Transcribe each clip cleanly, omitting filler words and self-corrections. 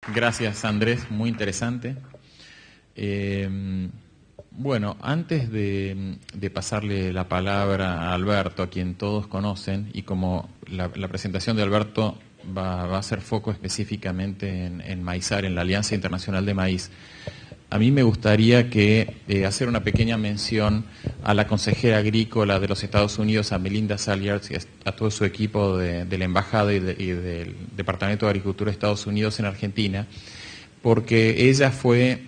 Gracias, Andrés, muy interesante. Bueno, antes de pasarle la palabra a Alberto, a quien todos conocen, y como la presentación de Alberto va a hacer foco específicamente en Maizar, en la Alianza Internacional de Maíz, a mí me gustaría hacer una pequeña mención a la consejera agrícola de los Estados Unidos, a Melinda Saliers, y a todo su equipo de la Embajada y del Departamento de Agricultura de Estados Unidos en Argentina, porque ella fue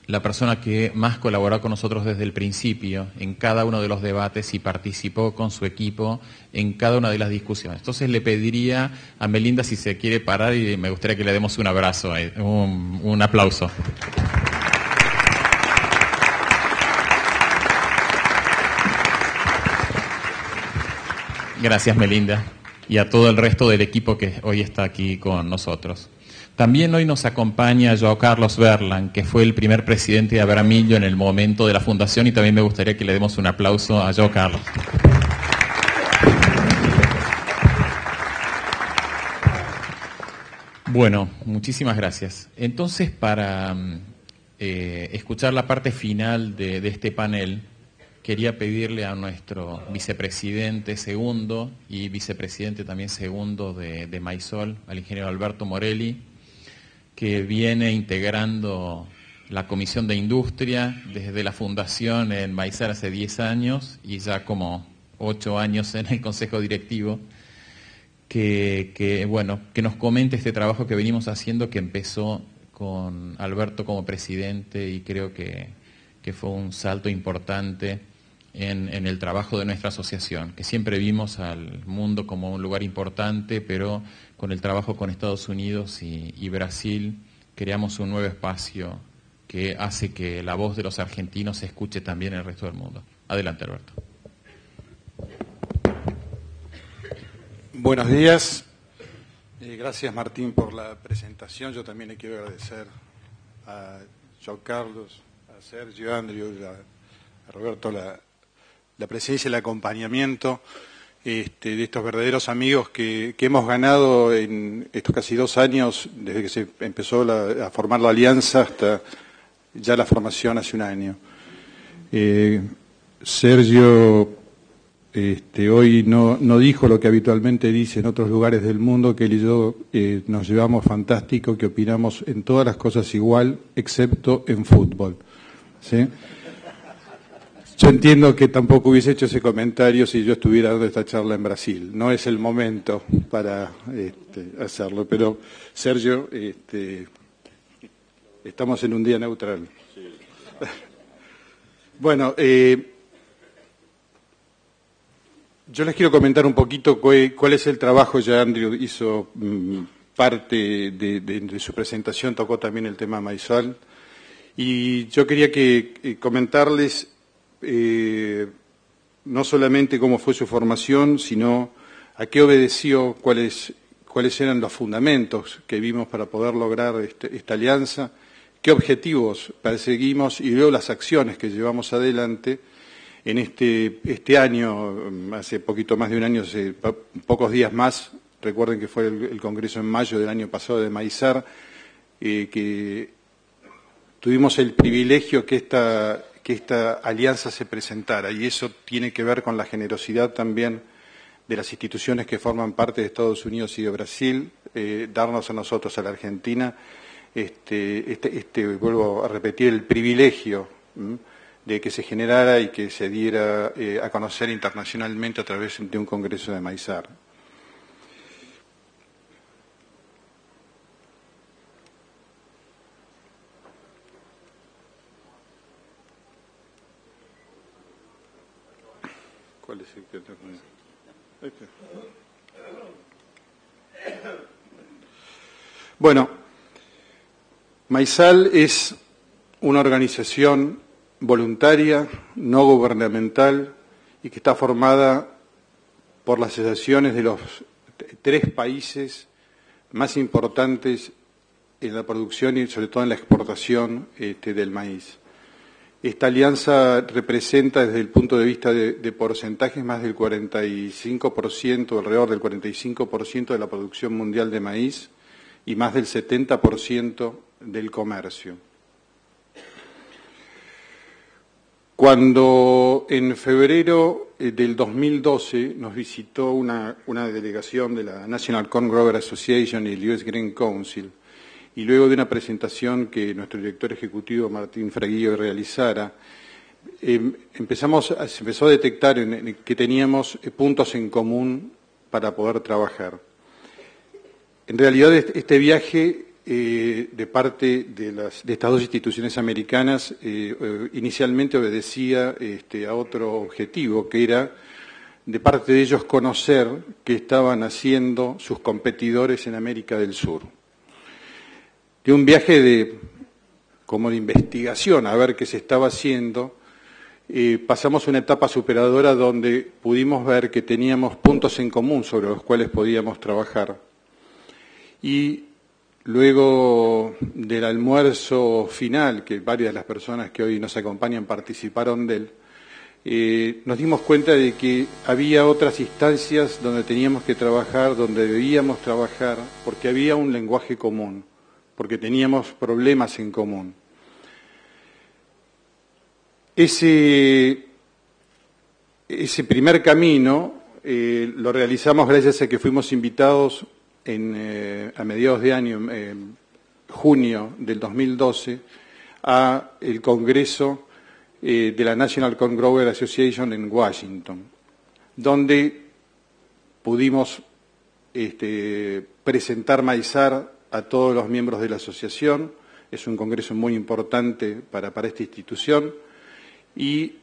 la persona que más colaboró con nosotros desde el principio en cada uno de los debates y participó con su equipo en cada una de las discusiones. Entonces le pediría a Melinda si se quiere parar y me gustaría que le demos un abrazo, un aplauso. Gracias, Melinda, y a todo el resto del equipo que hoy está aquí con nosotros. También hoy nos acompaña João Carlos Verlan, que fue el primer presidente de Abramillo en el momento de la fundación, y también me gustaría que le demos un aplauso a João Carlos. Bueno, muchísimas gracias. Entonces, para escuchar la parte final de este panel, quería pedirle a nuestro vicepresidente segundo y vicepresidente también segundo de Maizol, al ingeniero Alberto Morelli, que viene integrando la Comisión de Industria desde la fundación en Maizar hace 10 años y ya como 8 años en el Consejo Directivo, que nos comente este trabajo que venimos haciendo, que empezó con Alberto como presidente y creo que fue un salto importante en el trabajo de nuestra asociación, que siempre vimos al mundo como un lugar importante, pero con el trabajo con Estados Unidos y Brasil creamos un nuevo espacio que hace que la voz de los argentinos se escuche también en el resto del mundo. Adelante, Alberto. Buenos días. Gracias, Martín, por la presentación. Yo también le quiero agradecer a João Carlos, a Sergio, a Andrew, a Roberto la presencia y el acompañamiento de estos verdaderos amigos que hemos ganado en estos casi 2 años, desde que se empezó a formar la alianza hasta ya la formación hace 1 año. Sergio hoy no dijo lo que habitualmente dice en otros lugares del mundo, que él y yo nos llevamos fantástico, que opinamos en todas las cosas igual, excepto en fútbol, ¿sí? Yo entiendo que tampoco hubiese hecho ese comentario si yo estuviera dando esta charla en Brasil. No es el momento para hacerlo, pero Sergio, estamos en un día neutral. Sí. Bueno, yo les quiero comentar un poquito cuál es el trabajo. Ya Andrew hizo parte de su presentación, tocó también el tema Maizal, y yo quería comentarles no solamente cómo fue su formación, sino a qué obedeció, cuáles eran los fundamentos que vimos para poder lograr esta alianza, qué objetivos perseguimos y luego las acciones que llevamos adelante en este año, hace poquito más de 1 año, hace pocos días más. Recuerden que fue el Congreso en mayo del año pasado de Maizar, que tuvimos el privilegio que esta alianza se presentara, y eso tiene que ver con la generosidad también de las instituciones que forman parte de Estados Unidos y de Brasil, darnos a nosotros, a la Argentina, vuelvo a repetir, el privilegio de que se generara y que se diera a conocer internacionalmente a través de un congreso de Maizar. ¿Cuál es el que tengo? Este. Bueno, Maizal es una organización voluntaria, no gubernamental, y que está formada por las asociaciones de los 3 países más importantes en la producción y sobre todo en la exportación del maíz. Esta alianza representa desde el punto de vista de porcentajes más del 45%, alrededor del 45% de la producción mundial de maíz, y más del 70% del comercio. Cuando en febrero del 2012 nos visitó una delegación de la National Corn Grower Association y el US Grain Council, y luego de una presentación que nuestro director ejecutivo Martín Fraguillo realizara, se empezó a detectar que teníamos puntos en común para poder trabajar. En realidad este viaje de parte de estas dos instituciones americanas inicialmente obedecía a otro objetivo, que era de parte de ellos conocer qué estaban haciendo sus competidores en América del Sur. De un viaje como de investigación a ver qué se estaba haciendo, pasamos una etapa superadora donde pudimos ver que teníamos puntos en común sobre los cuales podíamos trabajar. Y luego del almuerzo final, que varias de las personas que hoy nos acompañan participaron de él, nos dimos cuenta de que había otras instancias donde teníamos que trabajar, donde debíamos trabajar, porque había un lenguaje común, porque teníamos problemas en común. Ese primer camino lo realizamos gracias a que fuimos invitados a mediados de año, junio del 2012, a el Congreso de la National Corn Grower Association en Washington, donde pudimos presentar Maizar a todos los miembros de la asociación. Es un congreso muy importante para esta institución, y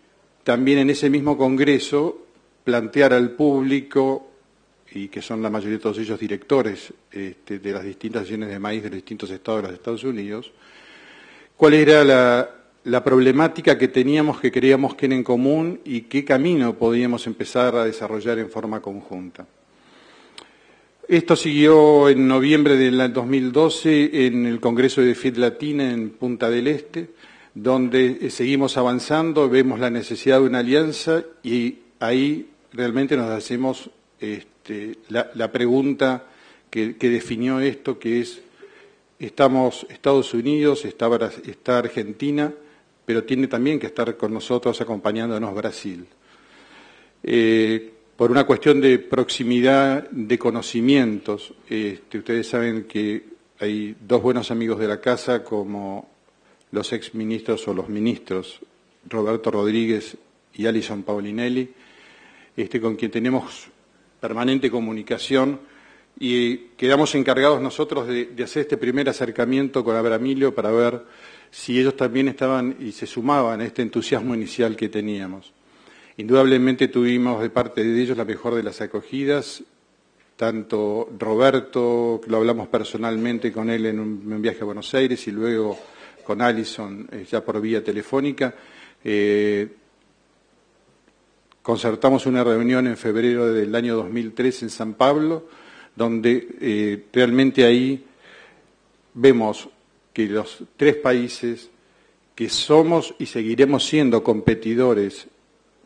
también en ese mismo congreso plantear al público, y que son la mayoría de todos ellos directores de las distintas acciones de maíz de los distintos estados de los Estados Unidos, cuál era la problemática que teníamos, que creíamos que era en común, y qué camino podíamos empezar a desarrollar en forma conjunta. Esto siguió en noviembre del 2012 en el Congreso de FIT Latina en Punta del Este, donde seguimos avanzando, vemos la necesidad de una alianza, y ahí realmente nos hacemos la pregunta que definió esto, que es: estamos Estados Unidos, está Argentina, pero tiene también que estar con nosotros acompañándonos Brasil. Por una cuestión de proximidad de conocimientos, ustedes saben que hay dos buenos amigos de la casa, como los exministros o los ministros Roberto Rodríguez y Alison Paulinelli, con quien tenemos permanente comunicación, y quedamos encargados nosotros de hacer este primer acercamiento con Abramilio para ver si ellos también estaban y se sumaban a este entusiasmo inicial que teníamos. Indudablemente tuvimos de parte de ellos la mejor de las acogidas, tanto Roberto, que lo hablamos personalmente con él en un viaje a Buenos Aires, y luego con Alison ya por vía telefónica. Concertamos una reunión en febrero del año 2003 en San Pablo, donde realmente ahí vemos que los tres países que somos y seguiremos siendo competidores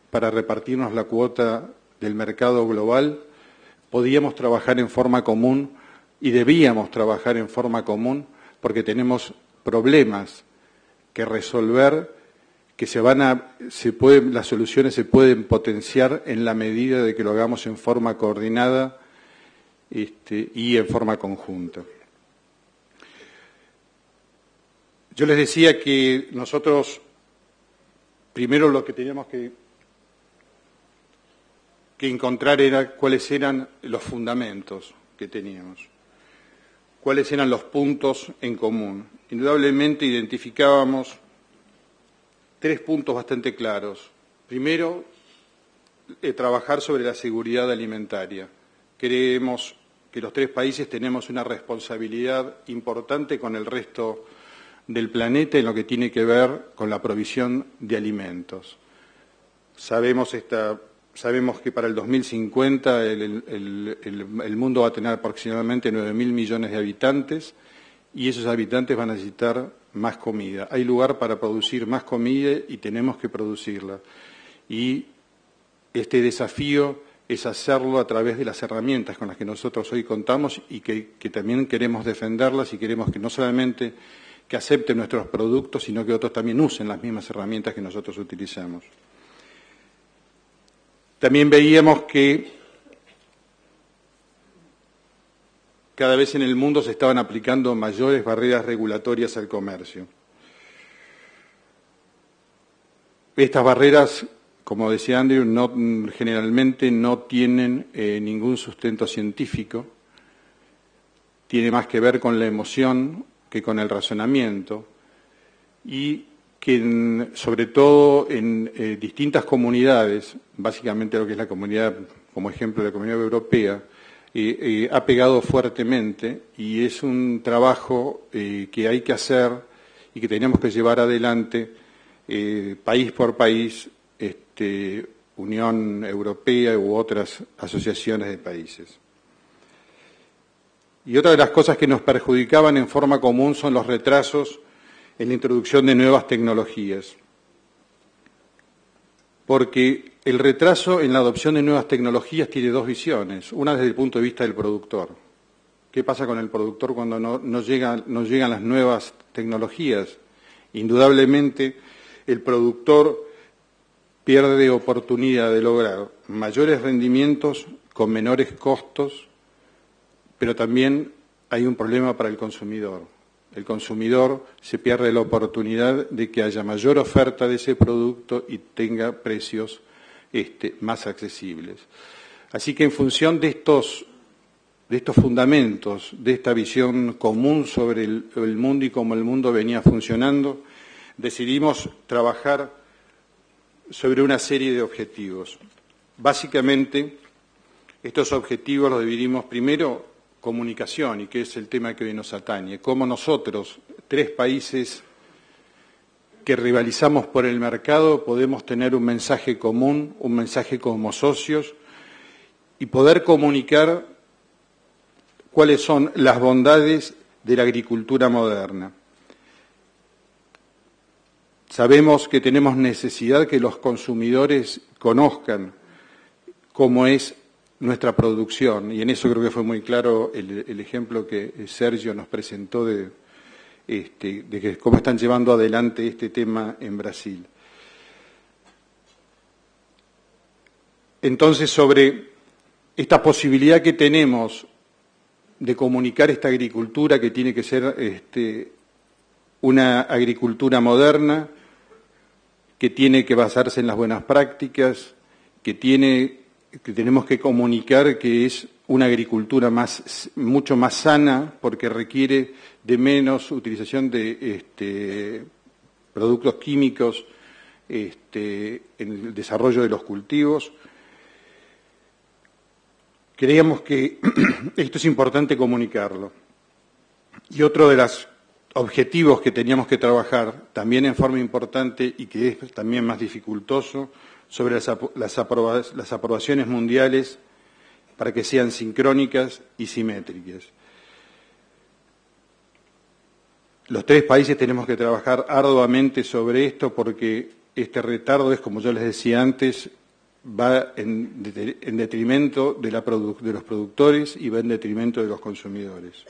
para repartirnos la cuota del mercado global, podíamos trabajar en forma común y debíamos trabajar en forma común, porque tenemos problemas que resolver, que las soluciones se pueden potenciar en la medida de que lo hagamos en forma coordinada y en forma conjunta. Yo les decía que nosotros primero lo que teníamos que encontrar era cuáles eran los fundamentos que teníamos, cuáles eran los puntos en común. Indudablemente identificábamos tres puntos bastante claros. Primero, trabajar sobre la seguridad alimentaria. Creemos que los tres países tenemos una responsabilidad importante con el resto del planeta en lo que tiene que ver con la provisión de alimentos. Sabemos que para el 2050 el mundo va a tener aproximadamente 9.000 millones de habitantes, y esos habitantes van a necesitar más comida. Hay lugar para producir más comida y tenemos que producirla. Y este desafío es hacerlo a través de las herramientas con las que nosotros hoy contamos y que también queremos defenderlas y queremos que no solamente que acepten nuestros productos, sino que otros también usen las mismas herramientas que nosotros utilizamos. También veíamos que cada vez en el mundo se estaban aplicando mayores barreras regulatorias al comercio. Estas barreras, como decía Andrew, generalmente no tienen ningún sustento científico, tiene más que ver con la emoción que con el razonamiento, y que sobre todo en distintas comunidades, básicamente lo que es la comunidad, como ejemplo la Comunidad Europea, ha pegado fuertemente, y es un trabajo que hay que hacer y que tenemos que llevar adelante país por país, Unión Europea u otras asociaciones de países. Y otra de las cosas que nos perjudicaban en forma común son los retrasos en la introducción de nuevas tecnologías. Porque el retraso en la adopción de nuevas tecnologías tiene dos visiones. Una desde el punto de vista del productor. ¿Qué pasa con el productor cuando no llegan las nuevas tecnologías? Indudablemente, el productor pierde oportunidad de lograr mayores rendimientos con menores costos, pero también hay un problema para el consumidor. El consumidor se pierde la oportunidad de que haya mayor oferta de ese producto y tenga precios más accesibles. Así que en función de estos fundamentos, de esta visión común sobre el mundo y cómo el mundo venía funcionando, decidimos trabajar sobre una serie de objetivos. Básicamente, estos objetivos los dividimos primero comunicación, y que es el tema que hoy nos atañe. Cómo nosotros, 3 países que rivalizamos por el mercado, podemos tener un mensaje común, un mensaje como socios, y poder comunicar cuáles son las bondades de la agricultura moderna. Sabemos que tenemos necesidad que los consumidores conozcan cómo es nuestra producción, y en eso creo que fue muy claro el ejemplo que Sergio nos presentó de que cómo están llevando adelante este tema en Brasil. Entonces, sobre esta posibilidad que tenemos de comunicar esta agricultura, que tiene que ser una agricultura moderna, que tiene que basarse en las buenas prácticas, que tenemos que comunicar que es una agricultura mucho más sana, porque requiere de menos utilización de productos químicos en el desarrollo de los cultivos. Creíamos que esto es importante comunicarlo. Y otro de los objetivos que teníamos que trabajar, también en forma importante y que es también más dificultoso, sobre las aprobaciones mundiales para que sean sincrónicas y simétricas. Los 3 países tenemos que trabajar arduamente sobre esto, porque este retardo es, como yo les decía antes, va en detrimento de los productores y va en detrimento de los consumidores.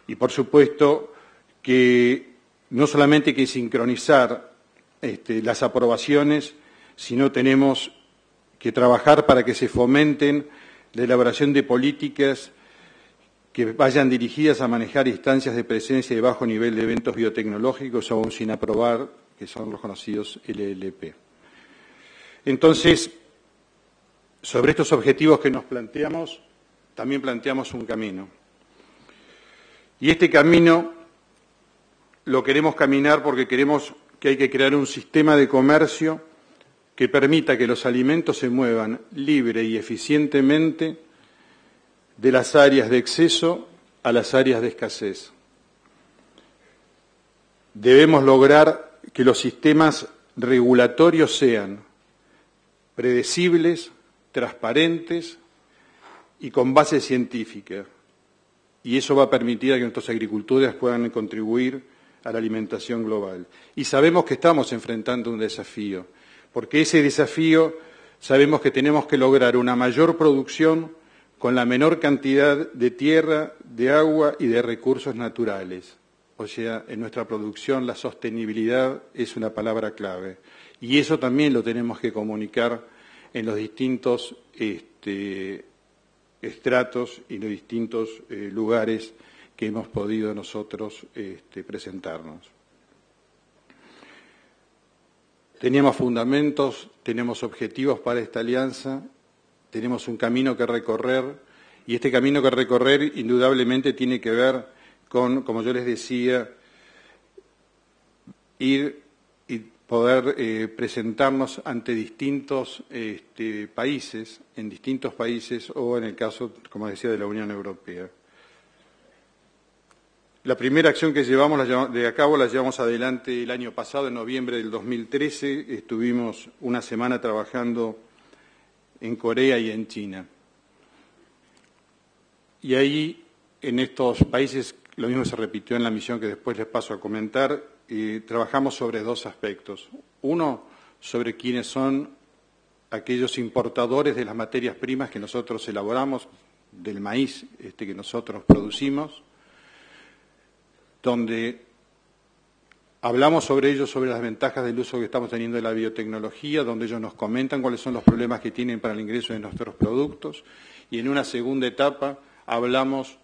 Y por supuesto que no solamente hay que sincronizar las aprobaciones, sino tenemos que trabajar para que se fomenten la elaboración de políticas que vayan dirigidas a manejar instancias de presencia de bajo nivel de eventos biotecnológicos aún sin aprobar, que son los conocidos LLP. Entonces, sobre estos objetivos que nos planteamos, también planteamos un camino. Y este camino lo queremos caminar porque creemos que hay que crear un sistema de comercio que permita que los alimentos se muevan libre y eficientemente de las áreas de exceso a las áreas de escasez. Debemos lograr que los sistemas regulatorios sean predecibles, transparentes y con base científica. Y eso va a permitir a que nuestros agricultores puedan contribuir a la alimentación global. Y sabemos que estamos enfrentando un desafío, porque ese desafío sabemos que tenemos que lograr una mayor producción con la menor cantidad de tierra, de agua y de recursos naturales. O sea, en nuestra producción la sostenibilidad es una palabra clave. Y eso también lo tenemos que comunicar en los distintos estratos y los distintos lugares que hemos podido nosotros presentarnos. Teníamos fundamentos, tenemos objetivos para esta alianza, tenemos un camino que recorrer, y este camino que recorrer indudablemente tiene que ver con, como yo les decía, ir y poder presentarnos ante distintos países, en distintos países, o en el caso, como decía, de la Unión Europea. La primera acción que llevamos a cabo la llevamos adelante el año pasado, en noviembre del 2013. Estuvimos una semana trabajando en Corea y en China. Y ahí, en estos países, lo mismo se repitió en la misión que después les paso a comentar, trabajamos sobre dos aspectos. Uno, sobre quiénes son aquellos importadores de las materias primas que nosotros elaboramos, del maíz que nosotros producimos, donde hablamos sobre ellos, sobre las ventajas del uso que estamos teniendo de la biotecnología, donde ellos nos comentan cuáles son los problemas que tienen para el ingreso de nuestros productos, y en una segunda etapa hablamos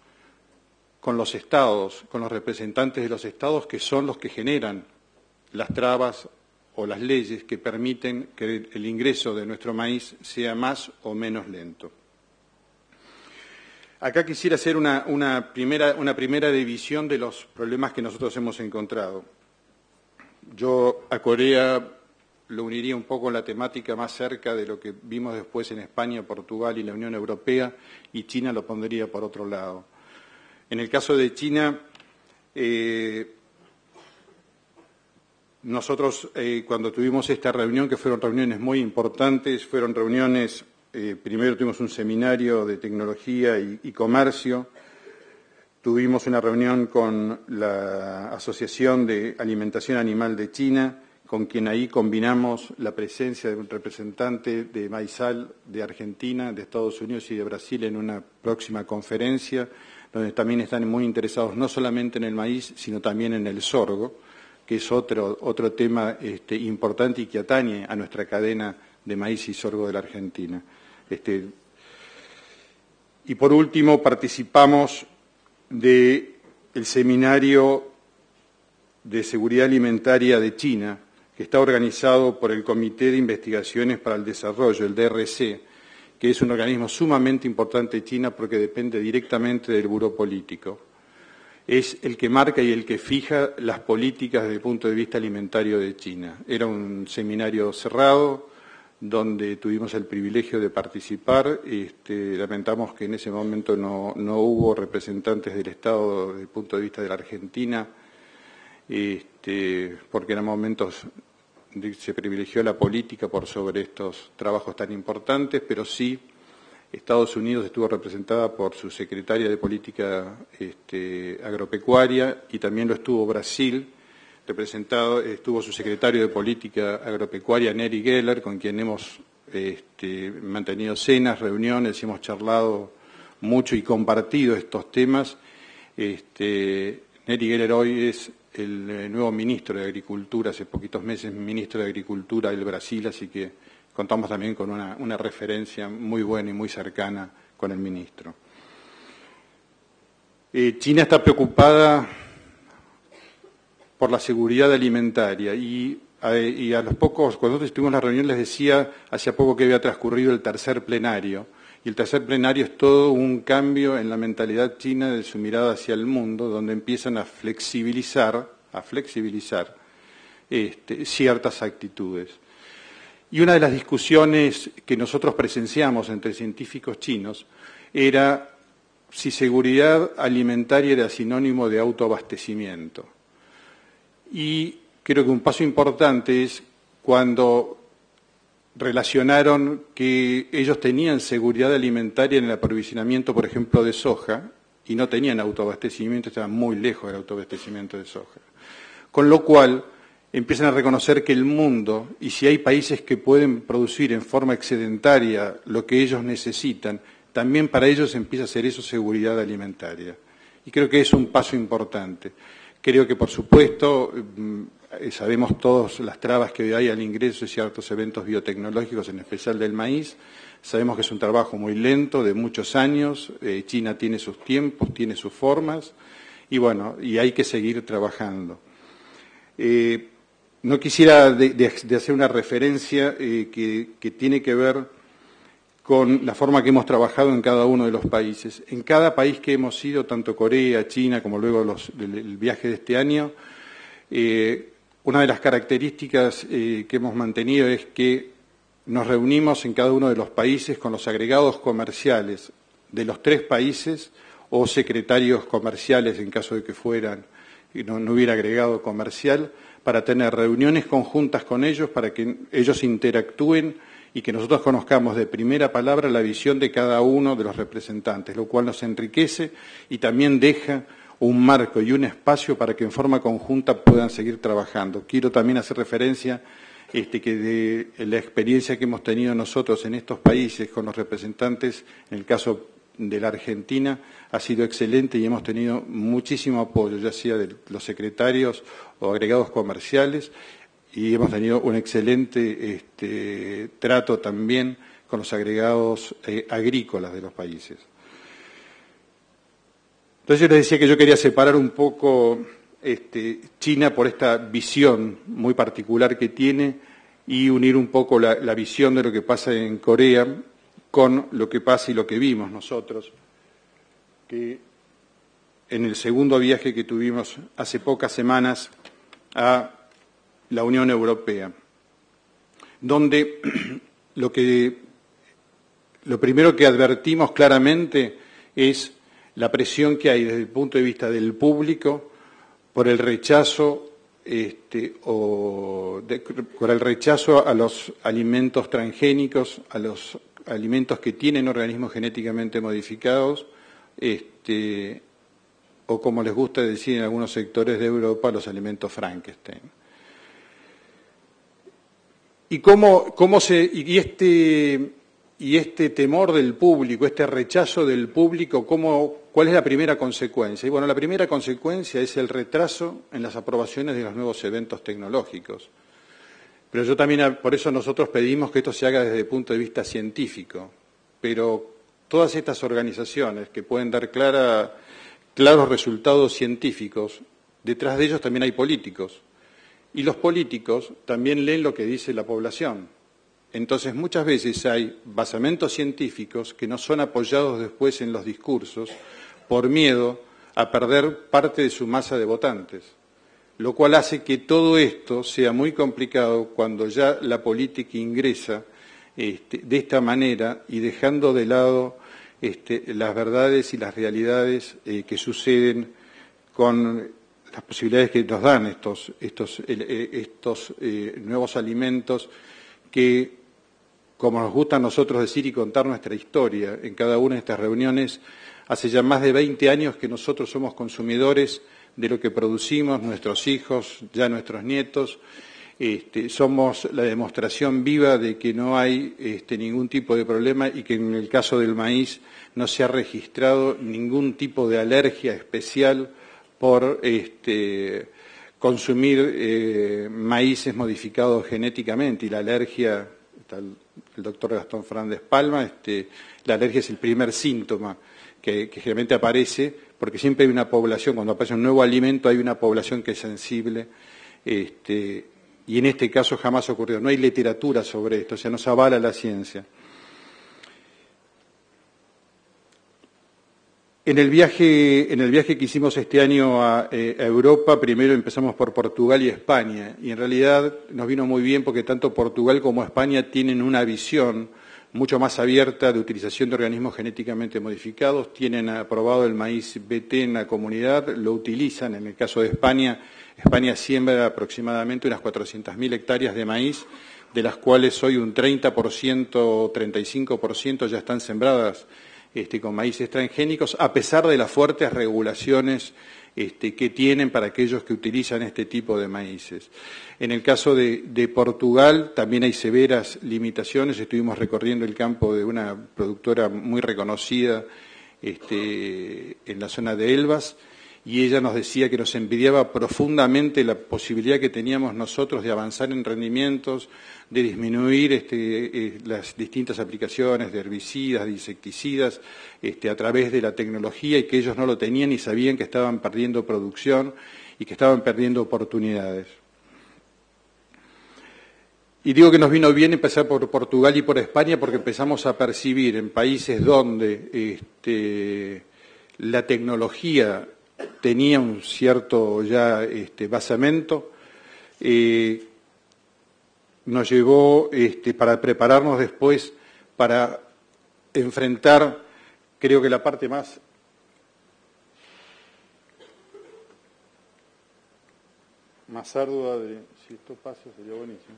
con los estados, con los representantes de los estados, que son los que generan las trabas o las leyes que permiten que el ingreso de nuestro maíz sea más o menos lento. Acá quisiera hacer una primera división de los problemas que nosotros hemos encontrado. Yo a Corea lo uniría un poco en la temática más cerca de lo que vimos después en España, Portugal y la Unión Europea, y China lo pondría por otro lado. En el caso de China, nosotros cuando tuvimos esta reunión, que fueron reuniones muy importantes, fueron reuniones, primero tuvimos un seminario de tecnología y comercio, tuvimos una reunión con la Asociación de Alimentación Animal de China, con quien ahí combinamos la presencia de un representante de Maizal de Argentina, de Estados Unidos y de Brasil en una próxima conferencia, donde también están muy interesados no solamente en el maíz, sino también en el sorgo, que es otro tema importante y que atañe a nuestra cadena de maíz y sorgo de la Argentina. Y por último, participamos del seminario de seguridad alimentaria de China, que está organizado por el Comité de Investigaciones para el Desarrollo, el DRC, que es un organismo sumamente importante de China porque depende directamente del buró político. Es el que marca y el que fija las políticas desde el punto de vista alimentario de China. Era un seminario cerrado donde tuvimos el privilegio de participar. Lamentamos que en ese momento no hubo representantes del Estado desde el punto de vista de la Argentina, porque eran momentos se privilegió la política por sobre estos trabajos tan importantes, pero sí Estados Unidos estuvo representada por su secretaria de Política Agropecuaria, y también lo estuvo Brasil, estuvo su secretario de Política Agropecuaria, Nery Geller, con quien hemos mantenido cenas, reuniones, hemos charlado mucho y compartido estos temas. Nery Geller hoy es el nuevo ministro de Agricultura, hace poquitos meses ministro de Agricultura del Brasil, así que contamos también con una referencia muy buena y muy cercana con el ministro. China está preocupada por la seguridad alimentaria y a los pocos, cuando nosotros estuvimos en la reunión les decía hace poco que había transcurrido el tercer plenario, y el tercer plenario es todo un cambio en la mentalidad china de su mirada hacia el mundo, donde empiezan a flexibilizar ciertas actitudes. Y una de las discusiones que nosotros presenciamos entre científicos chinos era si seguridad alimentaria era sinónimo de autoabastecimiento. Y creo que un paso importante es cuando relacionaron que ellos tenían seguridad alimentaria en el aprovisionamiento, por ejemplo, de soja, y no tenían autoabastecimiento, estaban muy lejos del autoabastecimiento de soja. Con lo cual, empiezan a reconocer que el mundo, y si hay países que pueden producir en forma excedentaria lo que ellos necesitan, también para ellos empieza a ser eso seguridad alimentaria. Y creo que es un paso importante. Creo que, por supuesto, sabemos todos las trabas que hay al ingreso de ciertos eventos biotecnológicos, en especial del maíz. Sabemos que es un trabajo muy lento, de muchos años. China tiene sus tiempos, tiene sus formas, y bueno, y hay que seguir trabajando. No quisiera de hacer una referencia que tiene que ver con la forma que hemos trabajado en cada uno de los países. En cada país que hemos ido, tanto Corea, China, como luego el viaje de este año, una de las características que hemos mantenido es que nos reunimos en cada uno de los países con los agregados comerciales de los 3 países o secretarios comerciales en caso de que fueran, no hubiera agregado comercial, para tener reuniones conjuntas con ellos, para que ellos interactúen y que nosotros conozcamos de primera palabra la visión de cada uno de los representantes, lo cual nos enriquece y también deja un marco y un espacio para que en forma conjunta puedan seguir trabajando. Quiero también hacer referencia que de la experiencia que hemos tenido nosotros en estos países con los representantes, en el caso de la Argentina, ha sido excelente y hemos tenido muchísimo apoyo, ya sea de los secretarios o agregados comerciales, y hemos tenido un excelente trato también con los agregados agrícolas de los países. Entonces yo les decía que yo quería separar un poco China por esta visión muy particular que tiene y unir un poco la visión de lo que pasa en Corea con lo que pasa y lo que vimos nosotros, que en el segundo viaje que tuvimos hace pocas semanas a la Unión Europea, donde lo primero que advertimos claramente es la presión que hay desde el punto de vista del público por el rechazo por el rechazo a los alimentos transgénicos, a los alimentos que tienen organismos genéticamente modificados, o como les gusta decir en algunos sectores de Europa, los alimentos Frankenstein. Y este temor del público, este rechazo del público, ¿cuál es la primera consecuencia? Y bueno, la primera consecuencia es el retraso en las aprobaciones de los nuevos eventos tecnológicos. Pero yo también, por eso nosotros pedimos que esto se haga desde el punto de vista científico. Pero todas estas organizaciones que pueden dar claros resultados científicos, detrás de ellos también hay políticos. Y los políticos también leen lo que dice la población. Entonces, muchas veces hay basamentos científicos que no son apoyados después en los discursos por miedo a perder parte de su masa de votantes, lo cual hace que todo esto sea muy complicado cuando ya la política ingresa de esta manera y dejando de lado las verdades y las realidades que suceden con las posibilidades que nos dan estos nuevos alimentos que, como nos gusta a nosotros decir y contar nuestra historia en cada una de estas reuniones, hace ya más de 20 años que nosotros somos consumidores de lo que producimos, nuestros hijos, ya nuestros nietos. Somos la demostración viva de que no hay ningún tipo de problema y que en el caso del maíz no se ha registrado ningún tipo de alergia especial por consumir maíces modificados genéticamente. Y la alergia, está el doctor Gastón Fernández Palma, la alergia es el primer síntoma que generalmente aparece, porque siempre hay una población, cuando aparece un nuevo alimento hay una población que es sensible, y en este caso jamás ocurrió. No hay literatura sobre esto, o sea, nos avala la ciencia. En el viaje que hicimos este año a Europa, primero empezamos por Portugal y España, y en realidad nos vino muy bien porque tanto Portugal como España tienen una visión mucho más abierta de utilización de organismos genéticamente modificados, tienen aprobado el maíz BT en la comunidad, lo utilizan. En el caso de España, España siembra aproximadamente unas 400.000 hectáreas de maíz, de las cuales hoy un 30% o 35% ya están sembradas con maíces transgénicos, a pesar de las fuertes regulaciones que tienen para aquellos que utilizan este tipo de maíces. En el caso de Portugal también hay severas limitaciones. Estuvimos recorriendo el campo de una productora muy reconocida en la zona de Elvas, y ella nos decía que nos envidiaba profundamente la posibilidad que teníamos nosotros de avanzar en rendimientos, de disminuir las distintas aplicaciones de herbicidas, de insecticidas, a través de la tecnología, y que ellos no lo tenían y sabían que estaban perdiendo producción y que estaban perdiendo oportunidades. Y digo que nos vino bien empezar por Portugal y por España porque empezamos a percibir en países donde la tecnología tenía un cierto ya basamento, nos llevó para prepararnos después para enfrentar, creo que la parte más ardua de, si esto pasa sería buenísimo.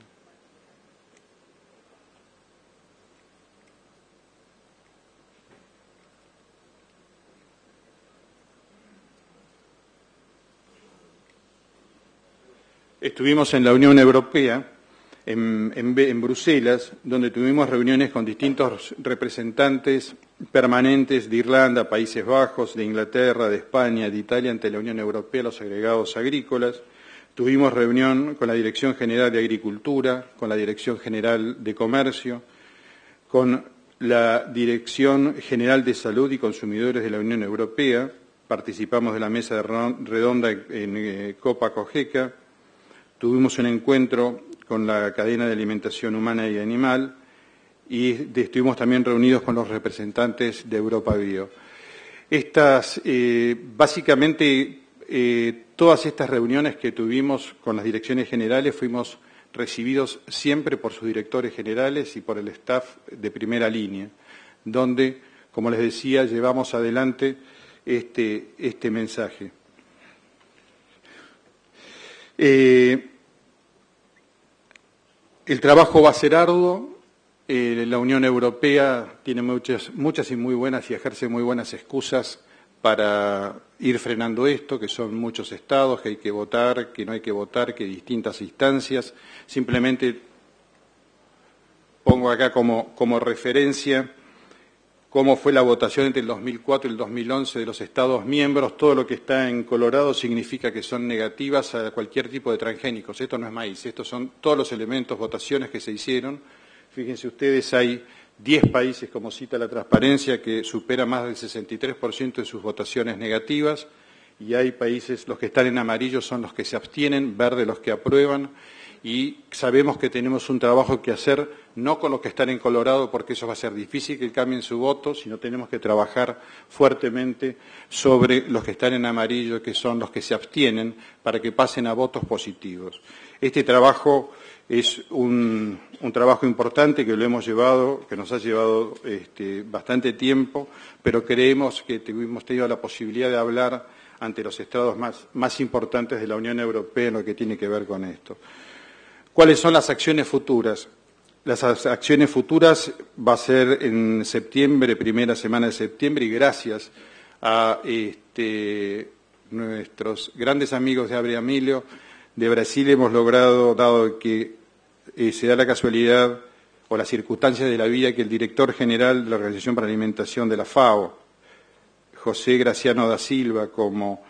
Estuvimos en la Unión Europea, en Bruselas, donde tuvimos reuniones con distintos representantes permanentes de Irlanda, Países Bajos, de Inglaterra, de España, de Italia, ante la Unión Europea, los agregados agrícolas. Tuvimos reunión con la Dirección General de Agricultura, con la Dirección General de Comercio, con la Dirección General de Salud y Consumidores de la Unión Europea. Participamos de la mesa redonda en Copa Cogeca. Tuvimos un encuentro con la cadena de alimentación humana y animal y estuvimos también reunidos con los representantes de Europa Bio. Básicamente, todas estas reuniones que tuvimos con las direcciones generales fuimos recibidos siempre por sus directores generales y por el staff de primera línea, donde, como les decía, llevamos adelante este mensaje. El trabajo va a ser arduo. La Unión Europea tiene muchas y muy buenas y ejerce muy buenas excusas para ir frenando esto, que son muchos estados, que hay que votar, que no hay que votar, que distintas instancias. Simplemente pongo acá como referencia cómo fue la votación entre el 2004 y el 2011 de los Estados miembros. Todo lo que está en colorado significa que son negativas a cualquier tipo de transgénicos. Esto no es maíz, estos son todos los elementos, votaciones que se hicieron. Fíjense ustedes, hay 10 países, como cita la transparencia, que supera más del 63% de sus votaciones negativas, y hay países, los que están en amarillo son los que se abstienen, verde los que aprueban, y sabemos que tenemos un trabajo que hacer, no con los que están en colorado, porque eso va a ser difícil que cambien su voto, sino tenemos que trabajar fuertemente sobre los que están en amarillo, que son los que se abstienen, para que pasen a votos positivos. Este trabajo es un trabajo importante que lo hemos llevado, que nos ha llevado bastante tiempo, pero creemos que hemos tenido la posibilidad de hablar ante los estados más importantes de la Unión Europea en lo que tiene que ver con esto. ¿Cuáles son las acciones futuras? Las acciones futuras va a ser en septiembre, primera semana de septiembre, y gracias a nuestros grandes amigos de Abre Amilio de Brasil hemos logrado, dado que se da la casualidad o las circunstancias de la vida, que el director general de la Organización para la Alimentación de la FAO, José Graciano da Silva, como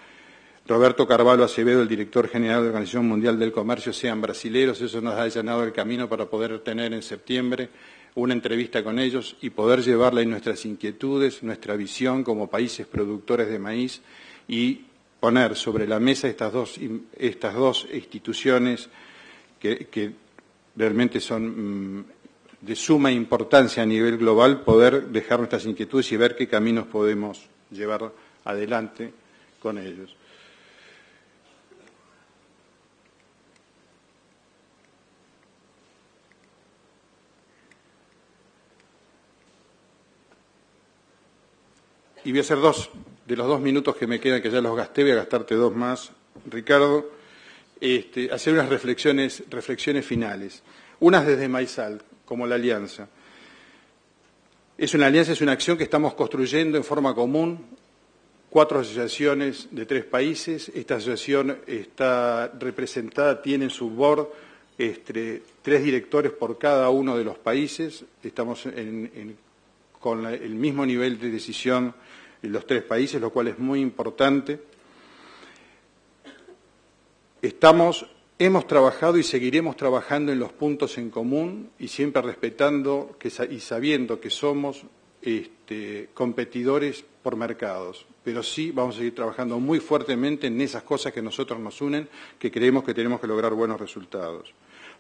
Roberto Carvalho Acevedo, el director general de la Organización Mundial del Comercio, sean brasileros. Eso nos ha allanado el camino para poder tener en septiembre una entrevista con ellos y poder llevarles nuestras inquietudes, nuestra visión como países productores de maíz, y poner sobre la mesa estas dos instituciones que realmente son de suma importancia a nivel global, poder dejar nuestras inquietudes y ver qué caminos podemos llevar adelante con ellos. Y voy a hacer de los 2 minutos que me quedan, que ya los gasté, voy a gastarte 2 más, Ricardo, hacer unas reflexiones finales. Unas desde Maizal, como la Alianza. Es una alianza, es una acción que estamos construyendo en forma común, 4 asociaciones de 3 países. Esta asociación está representada, tiene en su board 3 directores por cada uno de los países. Estamos con el mismo nivel de decisión en los 3 países, lo cual es muy importante. Hemos trabajado y seguiremos trabajando en los puntos en común y siempre respetando y sabiendo que somos competidores por mercados, pero sí vamos a seguir trabajando muy fuertemente en esas cosas que nosotros nos unen, que creemos que tenemos que lograr buenos resultados.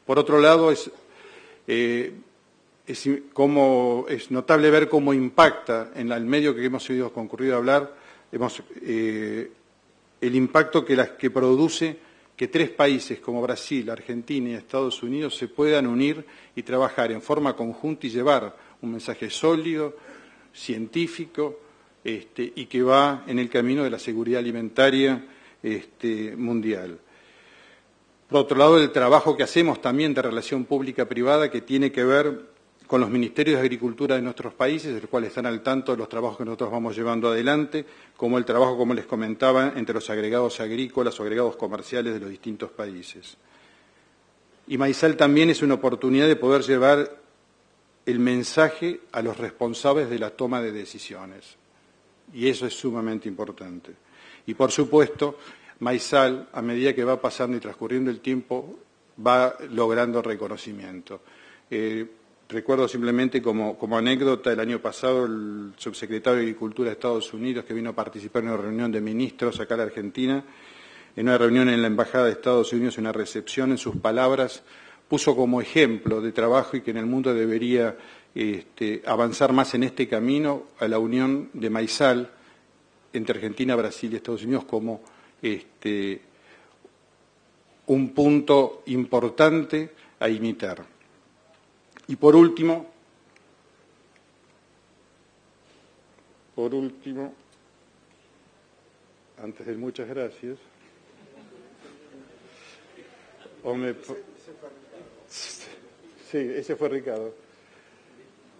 Por otro lado, es notable ver cómo impacta en el medio que hemos concurrido a hablar, el impacto que produce que 3 países como Brasil, Argentina y Estados Unidos se puedan unir y trabajar en forma conjunta y llevar un mensaje sólido, científico, y que va en el camino de la seguridad alimentaria mundial. Por otro lado, el trabajo que hacemos también de relación pública-privada, que tiene que ver con los ministerios de Agricultura de nuestros países, de los cuales están al tanto de los trabajos que nosotros vamos llevando adelante, como el trabajo, como les comentaba, entre los agregados agrícolas o agregados comerciales de los distintos países. Y MAISAL también es una oportunidad de poder llevar el mensaje a los responsables de la toma de decisiones. Y eso es sumamente importante. Y, por supuesto, MAISAL, a medida que va pasando y transcurriendo el tiempo, va logrando reconocimiento. Recuerdo simplemente como anécdota, el año pasado el subsecretario de Agricultura de Estados Unidos, que vino a participar en una reunión de ministros acá en la Argentina, en una reunión en la Embajada de Estados Unidos, en una recepción, en sus palabras, puso como ejemplo de trabajo y que en el mundo debería avanzar más en este camino a la unión de MAISAL entre Argentina, Brasil y Estados Unidos como un punto importante a imitar. Y por último, antes de muchas gracias, sí, ese fue Ricardo,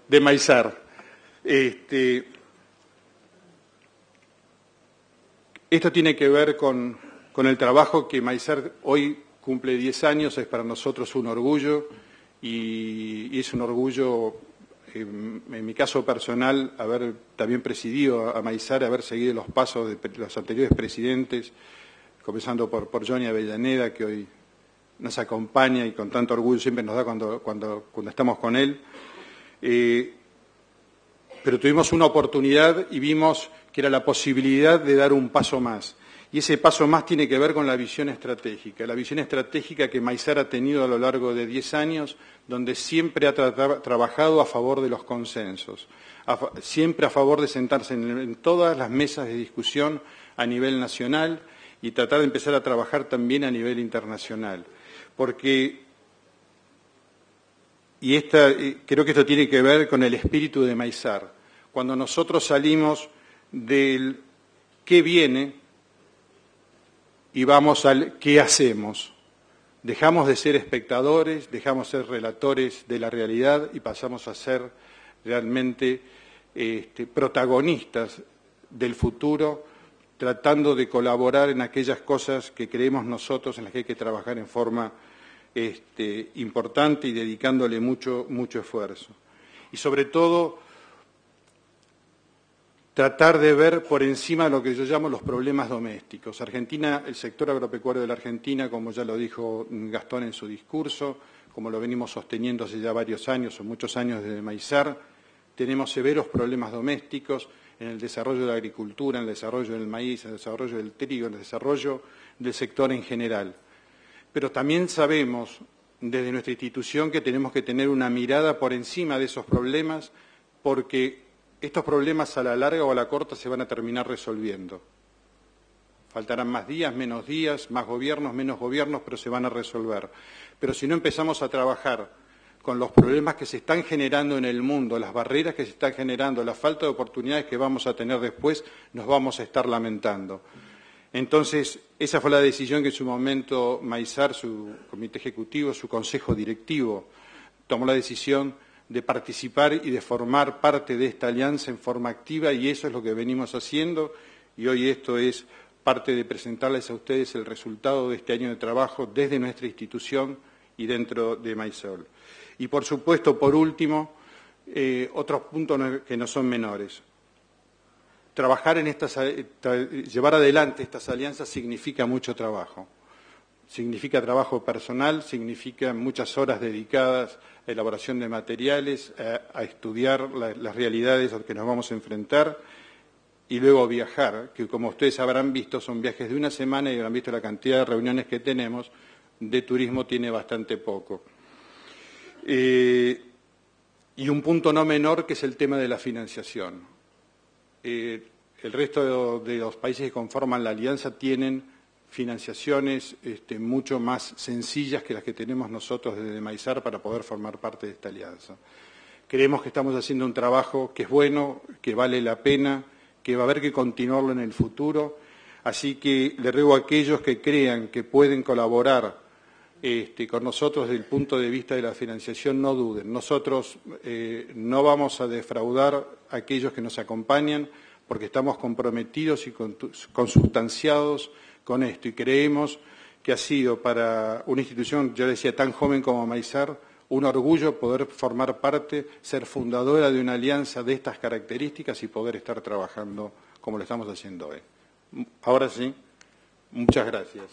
de MAISAR. Esto tiene que ver con el trabajo que MAISAR hoy cumple 10 años, es para nosotros un orgullo. Y es un orgullo, en mi caso personal, haber también presidido a MAISAR, haber seguido los pasos de los anteriores presidentes, comenzando por Johnny Avellaneda, que hoy nos acompaña y con tanto orgullo siempre nos da cuando estamos con él. Pero tuvimos una oportunidad y vimos que era la posibilidad de dar un paso más. Y ese paso más tiene que ver con la visión estratégica que MAISAR ha tenido a lo largo de 10 años, donde siempre ha trabajado a favor de los consensos, siempre a favor de sentarse en todas las mesas de discusión a nivel nacional y tratar de empezar a trabajar también a nivel internacional. Creo que esto tiene que ver con el espíritu de MAISAR. Cuando nosotros salimos del qué viene, y vamos al qué hacemos. Dejamos de ser espectadores, dejamos de ser relatores de la realidad y pasamos a ser realmente protagonistas del futuro, tratando de colaborar en aquellas cosas que creemos nosotros en las que hay que trabajar en forma importante y dedicándole mucho esfuerzo. Y sobre todo, tratar de ver por encima de lo que yo llamo los problemas domésticos. Argentina, el sector agropecuario de la Argentina, como ya lo dijo Gastón en su discurso, como lo venimos sosteniendo hace ya varios años o muchos años desde MAISAR, tenemos severos problemas domésticos en el desarrollo de la agricultura, en el desarrollo del maíz, en el desarrollo del trigo, en el desarrollo del sector en general. Pero también sabemos desde nuestra institución que tenemos que tener una mirada por encima de esos problemas porque estos problemas a la larga o a la corta se van a terminar resolviendo. Faltarán más días, menos días, más gobiernos, menos gobiernos, pero se van a resolver. Pero si no empezamos a trabajar con los problemas que se están generando en el mundo, las barreras que se están generando, la falta de oportunidades que vamos a tener después, nos vamos a estar lamentando. Entonces, esa fue la decisión que en su momento MAISAR, su comité ejecutivo, su consejo directivo, tomó la decisión de participar y de formar parte de esta alianza en forma activa, y eso es lo que venimos haciendo, y hoy esto es parte de presentarles a ustedes el resultado de este año de trabajo desde nuestra institución y dentro de Maisol. Y por supuesto, por último, otros puntos que no son menores. Trabajar en llevar adelante estas alianzas significa mucho trabajo. Significa trabajo personal, significa muchas horas dedicadas a elaboración de materiales, a estudiar las realidades a las que nos vamos a enfrentar y luego viajar, que como ustedes habrán visto son viajes de una semana y habrán visto la cantidad de reuniones que tenemos, de turismo tiene bastante poco. Y un punto no menor que es el tema de la financiación. El resto de los países que conforman la alianza tienen financiaciones mucho más sencillas que las que tenemos nosotros desde Maizar para poder formar parte de esta alianza. Creemos que estamos haciendo un trabajo que es bueno, que vale la pena, que va a haber que continuarlo en el futuro, así que le ruego a aquellos que crean que pueden colaborar con nosotros desde el punto de vista de la financiación, no duden. Nosotros no vamos a defraudar a aquellos que nos acompañan porque estamos comprometidos y consustanciados con esto y creemos que ha sido para una institución, yo decía, tan joven como Maizar, un orgullo poder formar parte, ser fundadora de una alianza de estas características y poder estar trabajando como lo estamos haciendo hoy. Ahora sí, muchas gracias.